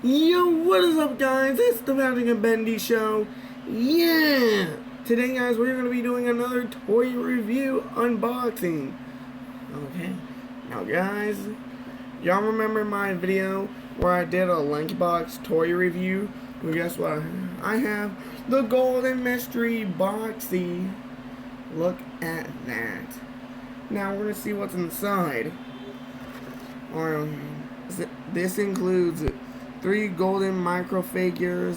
Yo, what is up, guys? It's the Bendy and Bendy show. Yeah! Today, guys, we're going to be doing another toy review unboxing. Okay. Now, guys, y'all remember my video where I did a Lankybox toy review? Well, guess what? I have the Golden Mystery Boxy. Look at that. Now, we're going to see what's inside. This includes 3 golden microfigures,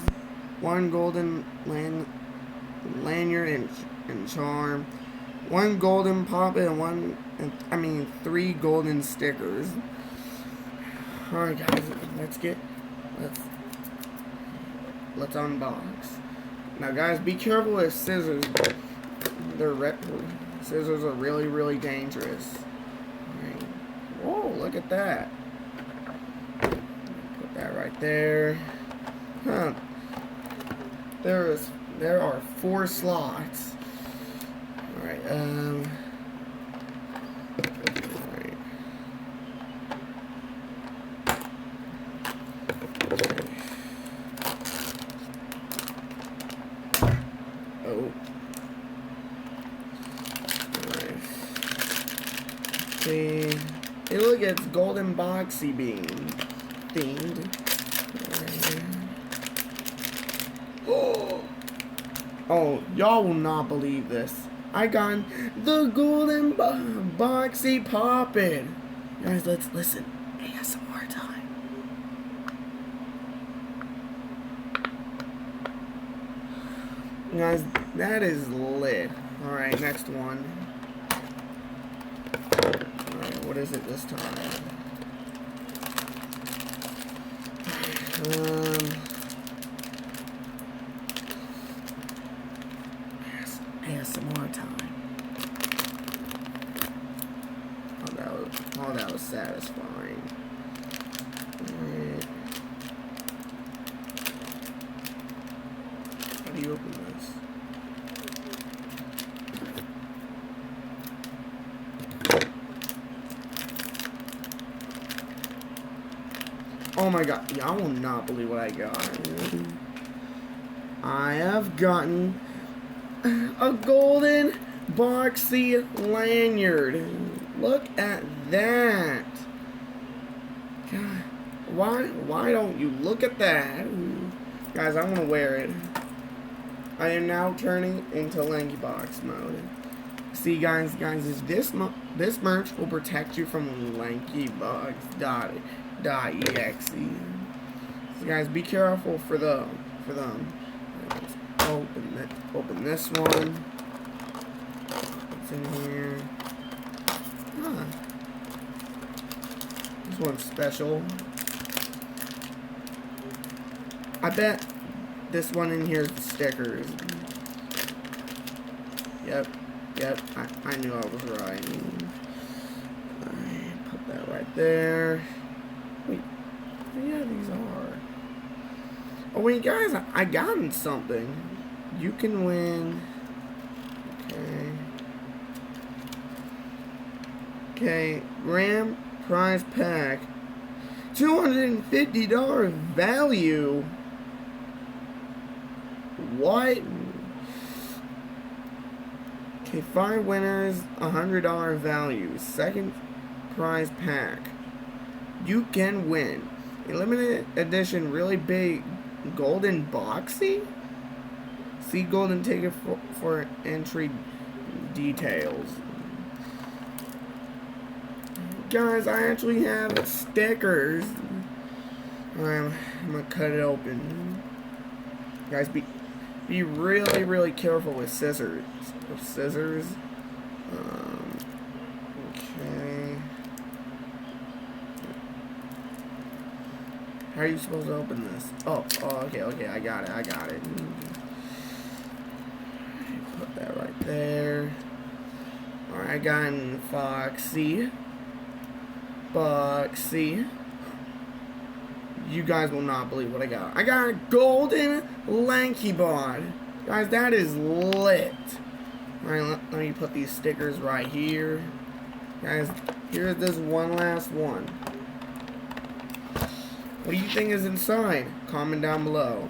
1 golden lanyard and charm, 1 golden puppet, and 3 golden stickers. Alright, guys, let's unbox. Now, guys, be careful with scissors. Scissors are really dangerous. Right. Whoa, look at that. Put that right there. Huh. There are 4 slots. Alright, alright. Oh. Alright. See. Hey, look, it's Golden Boxy being themed. Oh, y'all will not believe this. I got the Golden Boxy Poppet. Guys, let's listen. ASMR time. Guys, that is lit. Alright, next one. Alright, what is it this time? ASMR time. Oh, that was satisfying. Right. How do you open this? Oh my god, y'all will not believe what I got. I have gotten a Golden Boxy lanyard. Look at that. God, why don't you look at that? Guys, I want to wear it. I am now turning into Lankybox mode. See, guys, this merch will protect you from Lankybox.exe. So, guys, be careful for them. Open this one. What's in here? Huh. This one's special. I bet this one in here is the stickers. Yep. I knew I was right. Alright, put that right there. Wait, yeah, these are. Oh wait, guys, I gotten something. You can win. Okay, grand prize pack. $250 value. What? Okay, 5 winners, $100 value. Second prize pack. You can win a limited edition, really big Golden Boxy. See golden ticket for entry details. Guys, I actually have stickers. I'm gonna cut it open. Guys, be really careful with scissors. Okay. How are you supposed to open this? Oh, okay, I got it. Put that right there. Alright, I got Boxy. You guys will not believe what I got. I got a Golden Lankybox. Guys, that is lit. Alright, let me put these stickers right here. Guys, here's this one last one. What do you think is inside? Comment down below.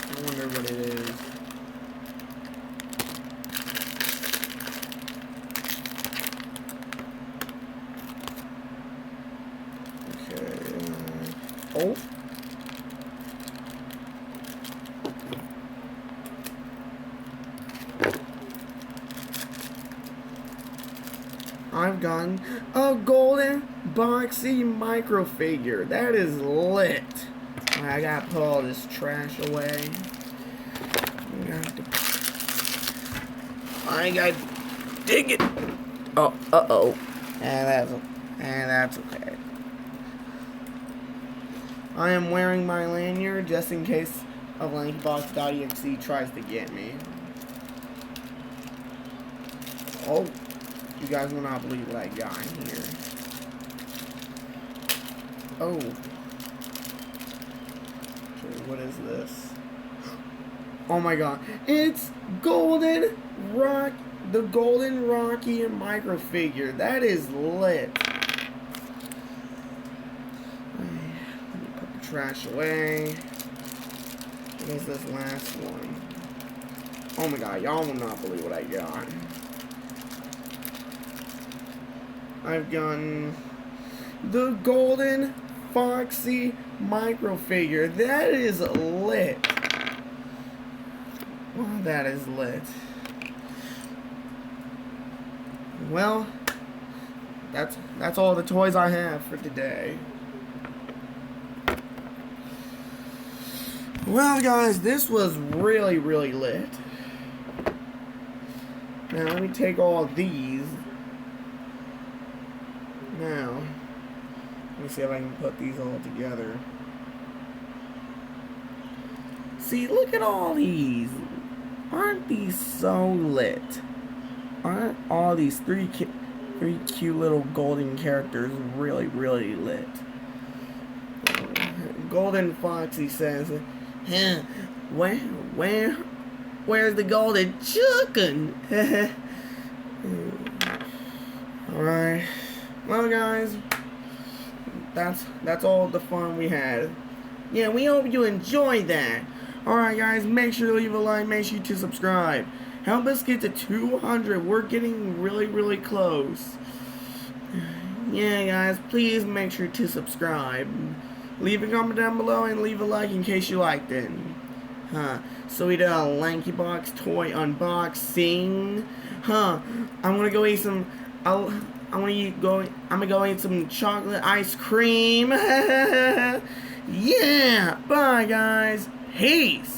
I wonder what it is. Okay. Oh. I've gotten a golden boxy micro figure. That is lit. I gotta put all this trash away. I gotta dig it. Oh, uh-oh. And that's okay. I am wearing my lanyard just in case of Lankybox.exe tries to get me. Oh, you guys will not believe what I got here. Oh. Okay, what is this? Oh my god. It's the Golden Rocky micro figure. That is lit. Let me put the trash away. What is this last one? Oh my god, y'all will not believe what I got. I've gotten the Golden Foxy micro figure. That is lit. Well, that is lit. Well, that's all the toys I have for today. Well, guys, this was really, really lit. Now, let me take all these. Now, let me see if I can put these all together. See, look at all these. Aren't these so lit? Aren't all these three cute little golden characters really, really lit? Golden Foxy says, huh, where's the golden chicken? Alright. Well, guys, that's all the fun we had. Yeah, we hope you enjoyed that. Alright, guys, make sure to leave a like, make sure to subscribe. Help us get to 200. We're getting really, really close. Yeah, guys, please make sure to subscribe. Leave a comment down below and leave a like in case you liked it. So we did a Lankybox toy unboxing. I'm gonna go eat some. I'm gonna go eat some chocolate ice cream. Yeah. Bye, guys. Peace.